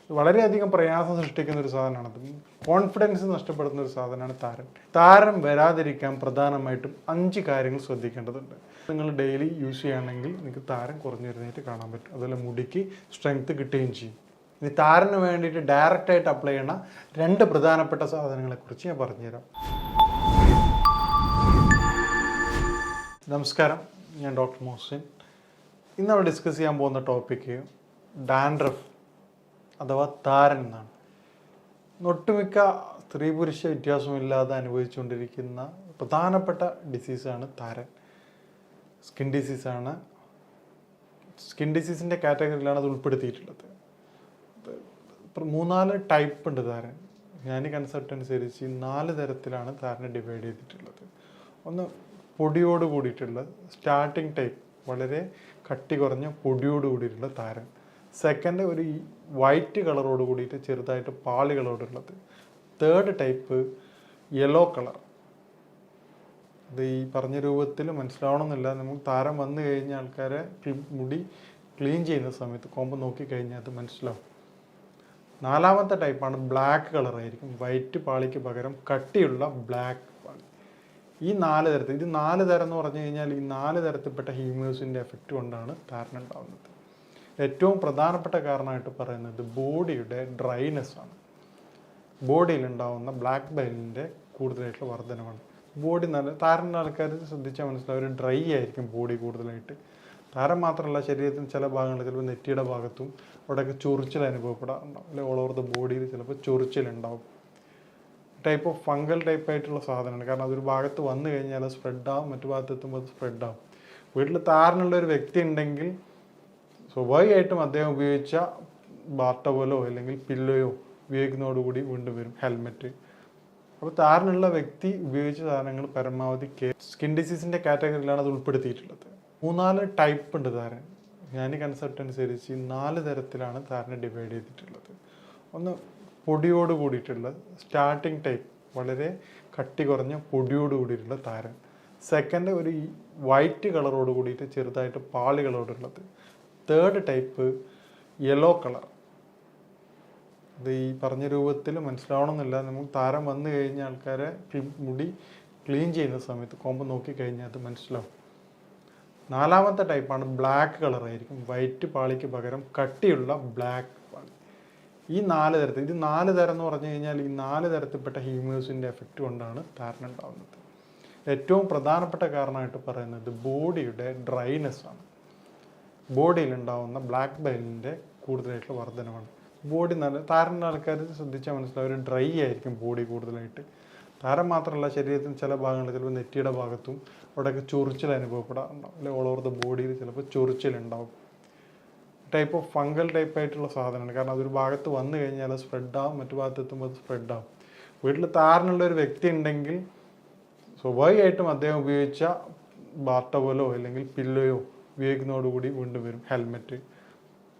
വളരെയധികം പ്രയാസം സൃഷ്ടിക്കുന്ന ഒരു സാധനമാണ്. കോൺഫിഡൻസ് നഷ്ടപ്പെടുന്ന ഒരു സാധനമാണ് താരൻ. താരൻ വരാതിരിക്കാൻ പ്രധാനമായിട്ടും 5 കാര്യങ്ങൾ ശ്രദ്ധിക്കേണ്ടതുണ്ട്. നിങ്ങൾ ഡെയിലി യൂസ് ചെയ്യുകയാണെങ്കിൽ നിങ്ങൾക്ക് താരൻ കുറഞ്ഞു വരുന്നതായിട്ട് കാണാൻ പറ്റും. അതുപോലെ മുടിക്ക് സ്ട്രെങ്ത് കിട്ടുകയും ചെയ്യും. ഇനി താരന് വേണ്ടിയിട്ട് ഡയറക്റ്റായിട്ട് അപ്ലൈ ചെയ്യുന്ന 2 പ്രധാനപ്പെട്ട സാധനങ്ങളെക്കുറിച്ച് ഞാൻ പറഞ്ഞുതരാം. നമസ്കാരം, ഞാൻ ഡോക്ടർ മോഹസിൻ. ഇന്ന് നമ്മൾ ഡിസ്കസ് ചെയ്യാൻ പോകുന്ന ടോപ്പിക്ക് ഡാൻഡ്രഫ് അഥവാ താരൻ എന്നാണ്. ഒട്ടുമിക്ക സ്ത്രീ പുരുഷ വ്യത്യാസമില്ലാതെ അനുഭവിച്ചുകൊണ്ടിരിക്കുന്ന പ്രധാനപ്പെട്ട ഡിസീസാണ് താരൻ. സ്കിൻ ഡിസീസാണ്. സ്കിൻ ഡിസീസിൻ്റെ കാറ്റഗറിയിലാണ് അത് ഉൾപ്പെടുത്തിയിട്ടുള്ളത്. 3-4 ടൈപ്പ് ഉണ്ട് താരൻ. ഞാൻ കൺസെപ്റ്റ് അനുസരിച്ച് 4 തരത്തിലാണ് താരനെ ഡിവൈഡ് ചെയ്തിട്ടുള്ളത്. ഒന്ന് പൊടിയോട് കൂടിയിട്ടുള്ള സ്റ്റാർട്ടിങ് ടൈപ്പ്, വളരെ കട്ടി കുറഞ്ഞ പൊടിയോട് കൂടിയിട്ടുള്ള താരൻ. സെക്കൻഡ് ഒരു വൈറ്റ് കളറോട് കൂടിയിട്ട് ചെറുതായിട്ട് പാളികളോടുള്ളത്. Third type yellow colour. ഇത് ഈ പറഞ്ഞ രൂപത്തിൽ മനസ്സിലാവണമെന്നില്ല. നമുക്ക് താരം വന്നു കഴിഞ്ഞ ആൾക്കാരെ മുടി ക്ലീൻ ചെയ്യുന്ന സമയത്ത് കോമ്പ് നോക്കിക്കഴിഞ്ഞാൽ അത് മനസ്സിലാവും. 4-മത്തെ ടൈപ്പാണ് ബ്ലാക്ക് കളറായിരിക്കും. വൈറ്റ് പാളിക്ക് പകരം കട്ടിയുള്ള ബ്ലാക്ക് പാളി. ഈ 4 തരത്തിൽ, ഇത് 4 തരം എന്ന് പറഞ്ഞു കഴിഞ്ഞാൽ ഈ 4 തരത്തിൽപ്പെട്ട ഹ്യൂമേഴ്സിൻ്റെ എഫക്റ്റ് കൊണ്ടാണ് താരൻ ഉണ്ടാകുന്നത്. ഏറ്റവും പ്രധാനപ്പെട്ട കാരണമായിട്ട് പറയുന്നത് ബോഡിയുടെ ഡ്രൈനെസ് ആണ്. ബോഡിയിലുണ്ടാകുന്ന ബ്ലാക്ക് ബെയിലിൻ്റെ കൂടുതലായിട്ടുള്ള വർധനമാണ്. ബോഡി താരൻ്റെ ആൾക്കാർ ശ്രദ്ധിച്ചാൽ മനസ്സിലാവും, ഒരു ഡ്രൈ ആയിരിക്കും ബോഡി കൂടുതലായിട്ട്. താരം മാത്രമല്ല, ശരീരത്തിന് ചില ഭാഗങ്ങളിൽ ചിലപ്പോൾ നെറ്റിയുടെ ഭാഗത്തും അവിടെയൊക്കെ ചൊറിച്ചിൽ അനുഭവപ്പെടാറുണ്ടാവും. അല്ലെങ്കിൽ ഓൾ ഓവർ ദ ബോഡിയിൽ ചിലപ്പോൾ ചൊറിച്ചിലുണ്ടാവും. ടൈപ്പ് ഓഫ് ഫംഗൽ ടൈപ്പായിട്ടുള്ള സാധനമാണ്. കാരണം അതൊരു ഭാഗത്ത് വന്നു കഴിഞ്ഞാൽ അത് സ്പ്രെഡാവും, മറ്റു ഭാഗത്ത് എത്തുമ്പോൾ അത് സ്പ്രെഡാവും. വീട്ടിൽ താരനുള്ള ഒരു വ്യക്തി ഉണ്ടെങ്കിൽ സ്വാഭാവികമായിട്ടും അദ്ദേഹം ഉപയോഗിച്ച ബാർട്ടവലോ അല്ലെങ്കിൽ പില്ലോയോ ഉപയോഗിക്കുന്നതോടുകൂടി വീണ്ടും വരും. ഹെൽമെറ്റ്. അപ്പോൾ താരനുള്ള വ്യക്തി ഉപയോഗിച്ച സാധനങ്ങൾ പരമാവധി സ്കിൻ ഡിസീസിൻ്റെ കാറ്റഗറിയിലാണ് അത് ഉൾപ്പെടുത്തിയിട്ടുള്ളത്. 3-4 ടൈപ്പ് ഉണ്ട് താരൻ. ഞാൻ കൺസെപ്റ്റ് അനുസരിച്ച് 4 തരത്തിലാണ് താരനെ ഡിവൈഡ് ചെയ്തിട്ടുള്ളത്. ഒന്ന് പൊടിയോട് കൂടിയിട്ടുള്ള സ്റ്റാർട്ടിങ് ടൈപ്പ്, വളരെ കട്ടി കുറഞ്ഞ പൊടിയോട് കൂടിയിട്ടുള്ള താരൻ. സെക്കൻഡ് ഒരു വൈറ്റ് കളറോട് കൂടിയിട്ട് ചെറുതായിട്ട് പാളികളോടുള്ളത്. Third type yellow colour. ഇത് ഈ പറഞ്ഞ രൂപത്തിൽ മനസ്സിലാവണമെന്നില്ല. നമുക്ക് താരം വന്നു കഴിഞ്ഞ ആൾക്കാരെ മുടി ക്ലീൻ ചെയ്യുന്ന സമയത്ത് കോമ്പ് നോക്കിക്കഴിഞ്ഞാൽ അത് മനസ്സിലാവും. 4-മത്തെ ടൈപ്പാണ് ബ്ലാക്ക് കളറായിരിക്കും. വൈറ്റ് പാളിക്ക് പകരം കട്ടിയുള്ള ബ്ലാക്ക് പാളി. ഈ 4 തരത്തിൽ, ഇത് 4 തരം എന്ന് പറഞ്ഞു കഴിഞ്ഞാൽ ഈ 4 തരത്തിൽപ്പെട്ട ഹ്യൂമേഴ്സിൻ്റെ എഫക്റ്റ് കൊണ്ടാണ് താരൻ ഉണ്ടാകുന്നത്. ഏറ്റവും പ്രധാനപ്പെട്ട കാരണമായിട്ട് പറയുന്നത് ബോഡിയുടെ ഡ്രൈനെസ് ആണ്. ബോഡിയിലുണ്ടാകുന്ന ബ്ലാക്ക് ബെയിലിൻ്റെ കൂടുതലായിട്ടുള്ള വർധനമാണ്. ബോഡി താരൻ്റെ ആൾക്കാർ ശ്രദ്ധിച്ചാൽ മനസ്സിലാവും, ഒരു ഡ്രൈ ആയിരിക്കും ബോഡി കൂടുതലായിട്ട്. താരം മാത്രമല്ല, ശരീരത്തിന് ചില ഭാഗങ്ങളിൽ ചിലപ്പോൾ നെറ്റിയുടെ ഭാഗത്തും അവിടെയൊക്കെ ചൊറിച്ചിൽ അനുഭവപ്പെടാറുണ്ടാവും. അല്ലെങ്കിൽ ഓൾ ഓവർ ദ ബോഡിയിൽ ചിലപ്പോൾ ചൊറിച്ചിലുണ്ടാവും. ടൈപ്പ് ഓഫ് ഫംഗൽ ടൈപ്പായിട്ടുള്ള സാധനമാണ്. കാരണം അതൊരു ഭാഗത്ത് വന്നു കഴിഞ്ഞാൽ അത് സ്പ്രെഡാവും, മറ്റു ഭാഗത്ത് എത്തുമ്പോൾ അത് സ്പ്രെഡാവും. വീട്ടിൽ താരനുള്ള ഒരു വ്യക്തി ഉണ്ടെങ്കിൽ സ്വാഭാവികമായിട്ടും അദ്ദേഹം ഉപയോഗിച്ച ബാർട്ടവലോ അല്ലെങ്കിൽ പില്ലോയോ ഉപയോഗിക്കുന്നതോടുകൂടി വീണ്ടും വരും. ഹെൽമെറ്റ്.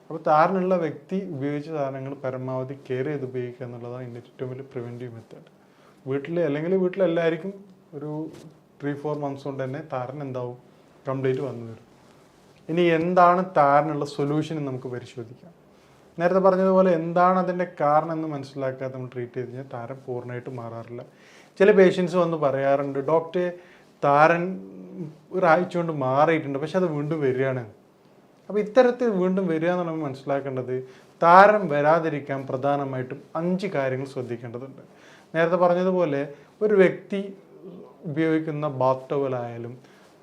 അപ്പോൾ താരനുള്ള വ്യക്തി ഉപയോഗിച്ച സാധനങ്ങൾ പരമാവധി കെയർ ചെയ്ത് ഉപയോഗിക്കുക എന്നുള്ളതാണ് ഇതിൻ്റെ ഏറ്റവും വലിയ പ്രിവെൻറ്റീവ് മെത്തേഡ്. വീട്ടിലെല്ലാവർക്കും ഒരു 3-4 മന്ത്സ് കൊണ്ട് തന്നെ താരൻ എന്താവും, കംപ്ലീറ്റ് വന്നു വരും. ഇനി എന്താണ് താരനുള്ള സൊല്യൂഷൻ നമുക്ക് പരിശോധിക്കാം. നേരത്തെ പറഞ്ഞതുപോലെ എന്താണ് അതിൻ്റെ കാരണം എന്ന് മനസ്സിലാക്കാതെ നമ്മൾ ട്രീറ്റ് ചെയ്ത് കഴിഞ്ഞാൽ താരൻ പൂർണ്ണമായിട്ട് മാറാറില്ല. ചില പേഷ്യൻസ് വന്ന് പറയാറുണ്ട്, ഡോക്ടറെ താരൻ ഒരാഴ്ച കൊണ്ട് മാറിയിട്ടുണ്ട്, പക്ഷെ അത് വീണ്ടും വരികയാണ്. അപ്പോൾ ഇത്തരത്തിൽ വീണ്ടും വരിക എന്ന് നമ്മൾ മനസ്സിലാക്കേണ്ടത്, താരൻ വരാതിരിക്കാൻ പ്രധാനമായിട്ടും 5 കാര്യങ്ങൾ ശ്രദ്ധിക്കേണ്ടതുണ്ട്. നേരത്തെ പറഞ്ഞതുപോലെ ഒരു വ്യക്തി ഉപയോഗിക്കുന്ന ബാത്ത് ടവലായാലും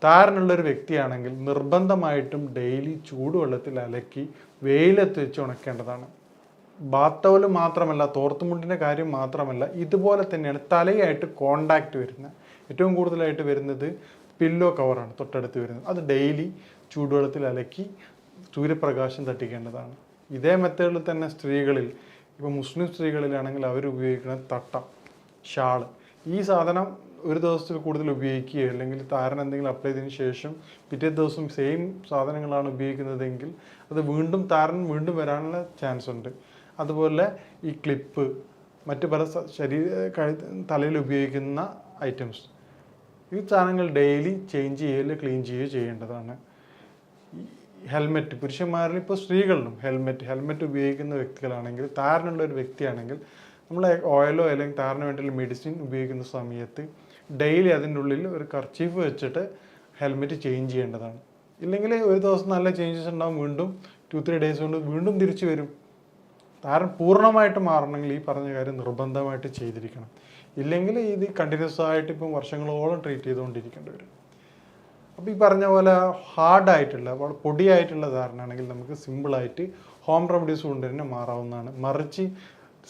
താരനുള്ളൊരു വ്യക്തിയാണെങ്കിൽ നിർബന്ധമായിട്ടും ഡെയിലി ചൂടുവെള്ളത്തിൽ അലക്കി വെയിലത്ത് വെച്ച് ഉണക്കേണ്ടതാണ്. ബാത്ത് ടവൽ മാത്രമല്ല, തോർത്തുമുണ്ടിൻ്റെ കാര്യം മാത്രമല്ല, ഇതുപോലെ തന്നെയാണ് തലയായിട്ട് കോണ്ടാക്റ്റ് വരുന്നത്. ഏറ്റവും കൂടുതലായിട്ട് വരുന്നത് പില്ലോ കവറാണ് തൊട്ടടുത്ത് വരുന്നത്. അത് ഡെയിലി ചൂടുവെള്ളത്തിൽ അലക്കി സൂര്യപ്രകാശം തട്ടിക്കേണ്ടതാണ്. ഇതേ മെത്തേഡിൽ തന്നെ സ്ത്രീകളിൽ, ഇപ്പോൾ മുസ്ലിം സ്ത്രീകളിലാണെങ്കിൽ അവർ ഉപയോഗിക്കുന്ന തട്ട, ഷാള്, ഈ സാധനം ഒരു ദിവസത്തിൽ കൂടുതൽ ഉപയോഗിക്കുകയോ അല്ലെങ്കിൽ താരൻ എന്തെങ്കിലും അപ്ലൈ ചെയ്തതിന് ശേഷം പിറ്റേ ദിവസം സെയിം സാധനങ്ങളാണ് ഉപയോഗിക്കുന്നതെങ്കിൽ അത് താരൻ വീണ്ടും വരാനുള്ള ചാൻസ് ഉണ്ട്. അതുപോലെ ഈ ക്ലിപ്പ്, മറ്റു പല തലയിൽ ഉപയോഗിക്കുന്ന ഐറ്റംസ്, ഈ സാധനങ്ങൾ ഡെയിലി ചേഞ്ച് ചെയ്യുകയോ ക്ലീൻ ചെയ്യുകയോ ചെയ്യേണ്ടതാണ്. ഹെൽമെറ്റ്, പുരുഷന്മാരിൽ ഇപ്പോൾ സ്ത്രീകളിലും ഹെൽമെറ്റ് ഉപയോഗിക്കുന്ന വ്യക്തികളാണെങ്കിൽ, താരനുള്ള ഒരു വ്യക്തിയാണെങ്കിൽ, നമ്മൾ ഓയിലോ അല്ലെങ്കിൽ താരന് വേണ്ടിയുള്ള മെഡിസിൻ ഉപയോഗിക്കുന്ന സമയത്ത് ഡെയിലി അതിൻ്റെ ഉള്ളിൽ ഒരു കർച്ചീഫ് വെച്ചിട്ട് ഹെൽമെറ്റ് ചേഞ്ച് ചെയ്യേണ്ടതാണ്. ഇല്ലെങ്കിൽ ഒരു ദിവസം നല്ല ചേഞ്ചസ് ഉണ്ടാവും, വീണ്ടും 2-3 ഡേയ്സ് കൊണ്ട് വീണ്ടും തിരിച്ചു വരും. താരൻ പൂർണ്ണമായിട്ട് മാറണമെങ്കിൽ ഈ പറഞ്ഞ കാര്യം നിർബന്ധമായിട്ട് ചെയ്തിരിക്കണം. ഇല്ലെങ്കിൽ ഇത് കണ്ടിന്യൂസ് ആയിട്ട് ഇപ്പം വർഷങ്ങളോളം ട്രീറ്റ് ചെയ്തുകൊണ്ടിരിക്കേണ്ടി വരും. അപ്പോൾ ഈ പറഞ്ഞ പോലെ ഹാർഡായിട്ടുള്ള പൊടിയായിട്ടുള്ള ധാരണയാണെങ്കിൽ നമുക്ക് സിമ്പിളായിട്ട് ഹോം റെമഡീസ് കൊണ്ട് തന്നെ മാറാവുന്നതാണ്. മറിച്ച്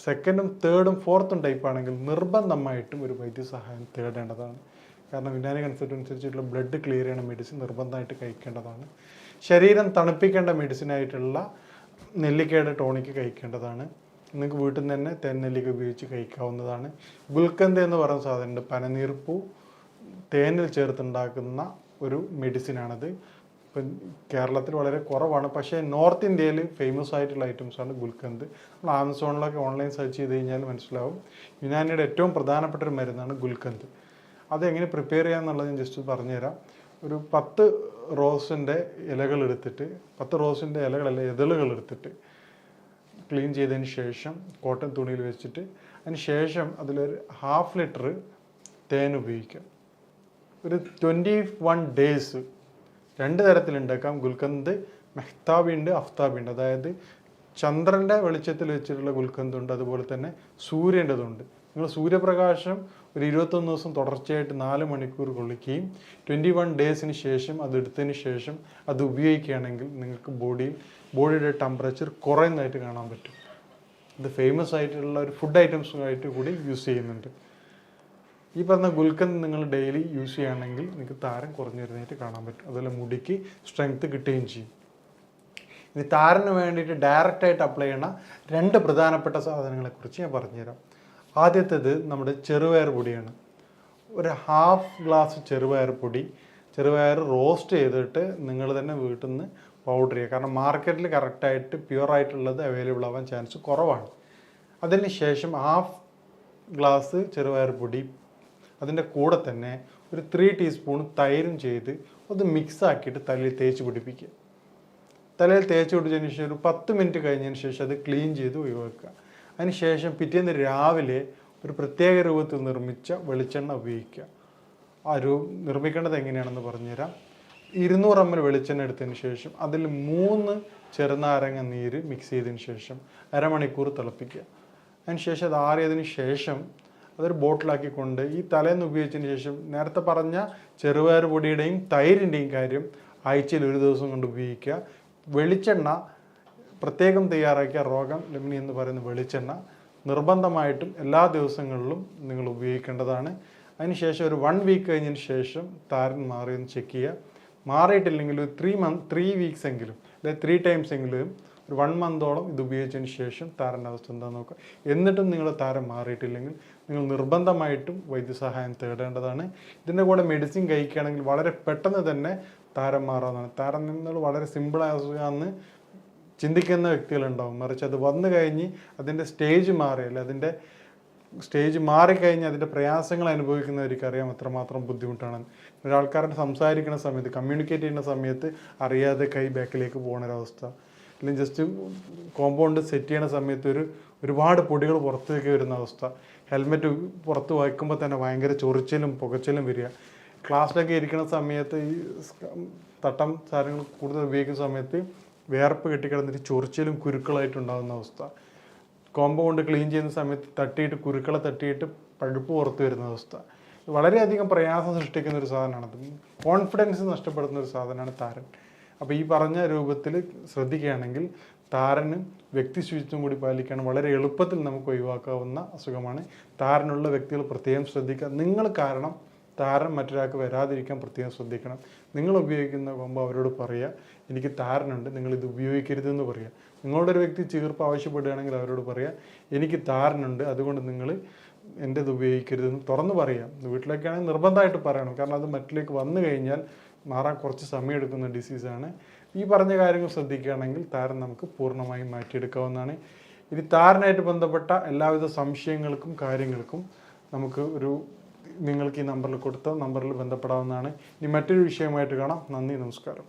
2nd, 3rd, 4th ടൈപ്പ് ആണെങ്കിൽ നിർബന്ധമായിട്ടും ഒരു വൈദ്യസഹായം തേടേണ്ടതാണ്. കാരണം യുനാനി കൺസെപ്റ്റ് അനുസരിച്ചിട്ടുള്ള ബ്ലഡ് ക്ലിയർ ചെയ്യണ മെഡിസിൻ നിർബന്ധമായിട്ട് കഴിക്കേണ്ടതാണ്. ശരീരം തണുപ്പിക്കേണ്ട മെഡിസിനായിട്ടുള്ള നെല്ലിക്കയുടെ ടോണിക്ക് കഴിക്കേണ്ടതാണ്. നിങ്ങൾക്ക് വീട്ടിൽ നിന്ന് തന്നെ തേൻനെല്ലിക്ക ഉപയോഗിച്ച് കഴിക്കാവുന്നതാണ്. ഗുൽക്കന്ത് എന്ന് പറയുന്ന സാധനമുണ്ട്, പനനീർപ്പൂ തേനിൽ ചേർത്തുണ്ടാക്കുന്ന ഒരു മെഡിസിനാണത്. ഇപ്പം കേരളത്തിൽ വളരെ കുറവാണ്, പക്ഷേ നോർത്ത് ഇന്ത്യയിൽ ഫേമസ് ആയിട്ടുള്ള ഐറ്റംസാണ് ഗുൽക്കന്ത്. നമ്മൾ ആമസോണിലൊക്കെ ഓൺലൈൻ സെർച്ച് ചെയ്ത് കഴിഞ്ഞാൽ മനസ്സിലാവും. യുനാനിയുടെ ഏറ്റവും പ്രധാനപ്പെട്ട ഒരു മരുന്നാണ് ഗുൽക്കന്ത്. അതെങ്ങനെ പ്രിപ്പയർ ചെയ്യാമെന്നുള്ളത് ഞാൻ ജസ്റ്റ് പറഞ്ഞുതരാം. ഒരു 10 റോസിൻ്റെ ഇലകൾ എടുത്തിട്ട്, 10 റോസിൻ്റെ ഇലകളല്ല ഇതളുകൾ എടുത്തിട്ട് ക്ലീൻ ചെയ്തതിന് ശേഷം കോട്ടൺ തുണിയിൽ വെച്ചിട്ട് അതിന് ശേഷം അതിലൊരു 1/2 ലിറ്റർ തേൻ ഉപയോഗിക്കാം. ഒരു 21 ഡേയ്സ് 2 തരത്തിലുണ്ടാക്കാം. ഗുൽക്കന്ത് മെഹ്താബി ഉണ്ട്, അഫ്താബി ഉണ്ട്. അതായത് ചന്ദ്രൻ്റെ വെളിച്ചത്തിൽ വെച്ചിട്ടുള്ള ഗുൽക്കന്ത് ഉണ്ട്, അതുപോലെ തന്നെ സൂര്യൻ്റെതുണ്ട്. നിങ്ങൾ സൂര്യപ്രകാശം ഒരു 21 ദിവസം തുടർച്ചയായിട്ട് 4 മണിക്കൂർ കൊള്ളിക്കുകയും 21 ഡേയ്സിന് ശേഷം അതെടുത്തതിന് ശേഷം അത് ഉപയോഗിക്കുകയാണെങ്കിൽ നിങ്ങൾക്ക് ബോഡിയുടെ ടെമ്പറേച്ചർ കുറയുന്നതായിട്ട് കാണാൻ പറ്റും. ഇത് ഫേമസ് ആയിട്ടുള്ള ഒരു ഫുഡ് ഐറ്റംസുമായിട്ട് കൂടി യൂസ് ചെയ്യുന്നുണ്ട്. ഈ പറഞ്ഞ ഗുൽക്കന്ത് നിങ്ങൾ ഡെയിലി യൂസ് ചെയ്യുകയാണെങ്കിൽ നിങ്ങൾക്ക് താരൻ കുറഞ്ഞു വരുന്നതായിട്ട് കാണാൻ പറ്റും. അതുപോലെ മുടിക്ക് സ്ട്രെങ്ത് കിട്ടുകയും ചെയ്യും. ഇനി താരന് വേണ്ടിയിട്ട് ഡയറക്റ്റായിട്ട് അപ്ലൈ ചെയ്യുന്ന 2 പ്രധാനപ്പെട്ട സാധനങ്ങളെക്കുറിച്ച് ഞാൻ പറഞ്ഞുതരാം. ആദ്യത്തേത് നമ്മുടെ ചെറുപയർ പൊടിയാണ്. ഒരു 1/2 ഗ്ലാസ് ചെറുപയർ റോസ്റ്റ് ചെയ്തിട്ട് നിങ്ങൾ തന്നെ വീട്ടിൽ നിന്ന് പൗഡർ ചെയ്യുക. കാരണം മാർക്കറ്റിൽ കറക്റ്റായിട്ട് പ്യുവറായിട്ടുള്ളത് അവൈലബിൾ ആവാൻ ചാൻസ് കുറവാണ്. അതിന് ശേഷം 1/2 ഗ്ലാസ് ചെറുപയർ പൊടി, അതിൻ്റെ കൂടെ തന്നെ ഒരു 3 ടീസ്പൂൺ തൈരും ചെയ്ത് അത് മിക്സ് ആക്കിയിട്ട് തലയിൽ തേച്ച് പിടിപ്പിക്കുക. തലയിൽ തേച്ച് പിടിച്ചതിന് ശേഷം ഒരു 10 മിനിറ്റ് കഴിഞ്ഞതിന് ശേഷം അത് ക്ലീൻ ചെയ്ത് ഒഴിവാക്കുക. അതിന് ശേഷം പിറ്റേന്ന് രാവിലെ ഒരു പ്രത്യേക രൂപത്തിൽ നിർമ്മിച്ച വെളിച്ചെണ്ണ ഉപയോഗിക്കുക. നിർമ്മിക്കേണ്ടത് എങ്ങനെയാണെന്ന് പറഞ്ഞുതരാം. 200 ml വെളിച്ചെണ്ണ എടുത്തതിന് ശേഷം അതിൽ 3 ചെറുനാരങ്ങ നീര് മിക്സ് ചെയ്തതിന് ശേഷം അരമണിക്കൂർ തിളപ്പിക്കുക. അതിന് ശേഷം അത് ആറിയതിന് ശേഷം അതൊരു ബോട്ടിലാക്കിക്കൊണ്ട് ഈ തലേന്ന് ഉപയോഗിച്ചതിന് ശേഷം നേരത്തെ പറഞ്ഞ ചെറുപയർ പൊടിയുടെയും തൈരിൻ്റെയും കാര്യം ആഴ്ചയിൽ 1 ദിവസം കൊണ്ട് ഉപയോഗിക്കുക. വെളിച്ചെണ്ണ പ്രത്യേകം തയ്യാറാക്കിയ റോഗൻ ലെമനി എന്ന് പറയുന്ന വെളിച്ചെണ്ണ നിർബന്ധമായിട്ടും എല്ലാ ദിവസങ്ങളിലും നിങ്ങൾ ഉപയോഗിക്കേണ്ടതാണ്. അതിനുശേഷം ഒരു 1 വീക്ക് കഴിഞ്ഞതിന് ശേഷം താരൻ മാറിയെന്ന് ചെക്ക് ചെയ്യുക. മാറിയിട്ടില്ലെങ്കിൽ ഒരു 3 വീക്സ് എങ്കിലും അല്ലെങ്കിൽ 3 ടൈംസ് എങ്കിലും ഒരു 1 മന്തോളം ഇത് ഉപയോഗിച്ചതിന് ശേഷം താരൻ്റെ അവസ്ഥ എന്താണെന്ന് നോക്കുക. എന്നിട്ടും നിങ്ങളുടെ താരം മാറിയിട്ടില്ലെങ്കിൽ നിങ്ങൾ നിർബന്ധമായിട്ടും വൈദ്യസഹായം തേടേണ്ടതാണ്. ഇതിൻ്റെ കൂടെ മെഡിസിൻ കഴിക്കുകയാണെങ്കിൽ വളരെ പെട്ടെന്ന് തന്നെ താരം മാറാവുന്നതാണ്. താരം നിന്നുള്ള വളരെ സിമ്പിളായ അസുഖമാണെന്ന് ചിന്തിക്കുന്ന വ്യക്തികളുണ്ടാവും. മറിച്ച് അത് വന്നു കഴിഞ്ഞ് അതിൻ്റെ സ്റ്റേജ് മാറിക്കഴിഞ്ഞ് അതിൻ്റെ പ്രയാസങ്ങൾ അനുഭവിക്കുന്നവർക്ക് അറിയാം എത്രമാത്രം ബുദ്ധിമുട്ടാണ്. ഒരാൾക്കാരുടെ സംസാരിക്കുന്ന സമയത്ത്, കമ്മ്യൂണിക്കേറ്റ് ചെയ്യുന്ന സമയത്ത് അറിയാതെ കൈ ബാക്കിലേക്ക് പോകുന്ന ഒരവസ്ഥ, അല്ലെങ്കിൽ ജസ്റ്റ് കോമ്പൗണ്ട് സെറ്റ് ചെയ്യുന്ന സമയത്ത് ഒരുപാട് പൊടികൾ പുറത്തേക്ക് വരുന്ന അവസ്ഥ, ഹെൽമെറ്റ് പുറത്ത് വയ്ക്കുമ്പോൾ തന്നെ ഭയങ്കര ചൊറിച്ചിലും പുകച്ചിലും വരിക, ക്ലാസ്സിലൊക്കെ ഇരിക്കുന്ന സമയത്ത് ഈ തട്ടം സാധനങ്ങൾ കൂടുതൽ ഉപയോഗിക്കുന്ന സമയത്ത് വേർപ്പ് കെട്ടിക്കിടന്നിട്ട് ചൊറിച്ചിലും കുരുക്കളായിട്ടുണ്ടാകുന്ന അവസ്ഥ, കോമ്പൗണ്ട് ക്ലീൻ ചെയ്യുന്ന സമയത്ത് കുരുക്കളെ തട്ടിയിട്ട് പഴുപ്പ് പുറത്ത് വരുന്ന അവസ്ഥ, വളരെയധികം പ്രയാസം സൃഷ്ടിക്കുന്ന ഒരു സാധനമാണത്. കോൺഫിഡൻസ് നഷ്ടപ്പെടുന്ന ഒരു സാധനമാണ് താരൻ. അപ്പോൾ ഈ പറഞ്ഞ രൂപത്തിൽ ശ്രദ്ധിക്കുകയാണെങ്കിൽ താരന് വ്യക്തി ശുചിത്വം കൂടി പാലിക്കുകയാണ് വളരെ എളുപ്പത്തിൽ നമുക്ക് ഒഴിവാക്കാവുന്ന അസുഖമാണ്. താരനുള്ള വ്യക്തികൾ പ്രത്യേകം ശ്രദ്ധിക്കുക. നിങ്ങൾ കാരണം താരൻ മറ്റൊരാൾക്ക് വരാതിരിക്കാൻ പ്രത്യേകം ശ്രദ്ധിക്കണം. നിങ്ങൾ ഉപയോഗിക്കുന്ന കൊമ്പ് അവരോട് പറയുക, എനിക്ക് താരനുണ്ട്, നിങ്ങളിത് ഉപയോഗിക്കരുതെന്ന് പറയുക. നിങ്ങളുടെ ഒരു വ്യക്തി ചീർപ്പ് ആവശ്യപ്പെടുകയാണെങ്കിൽ അവരോട് പറയുക, എനിക്ക് താരനുണ്ട്, അതുകൊണ്ട് നിങ്ങൾ എൻ്റെത് ഉപയോഗിക്കരുതെന്ന് തുറന്ന് പറയാം. വീട്ടിലേക്കാണെങ്കിൽ നിർബന്ധമായിട്ട് പറയണം, കാരണം അത് മറ്റിലേക്ക് വന്നു കഴിഞ്ഞാൽ മാറാൻ കുറച്ച് സമയം എടുക്കുന്ന ഡിസീസാണ്. ഈ പറഞ്ഞ കാര്യങ്ങൾ ശ്രദ്ധിക്കുകയാണെങ്കിൽ താരൻ നമുക്ക് പൂർണ്ണമായും മാറ്റിയെടുക്കാവുന്നതാണ്. ഇനി താരനായിട്ട് ബന്ധപ്പെട്ട എല്ലാവിധ സംശയങ്ങൾക്കും കാര്യങ്ങൾക്കും നമുക്ക് നിങ്ങൾക്ക് ഈ നമ്പറിൽ കൊടുത്ത നമ്പറിൽ ബന്ധപ്പെടാവുന്നതാണ്. ഇനി മറ്റൊരു വിഷയമായിട്ട് കാണാം. നന്ദി, നമസ്കാരം.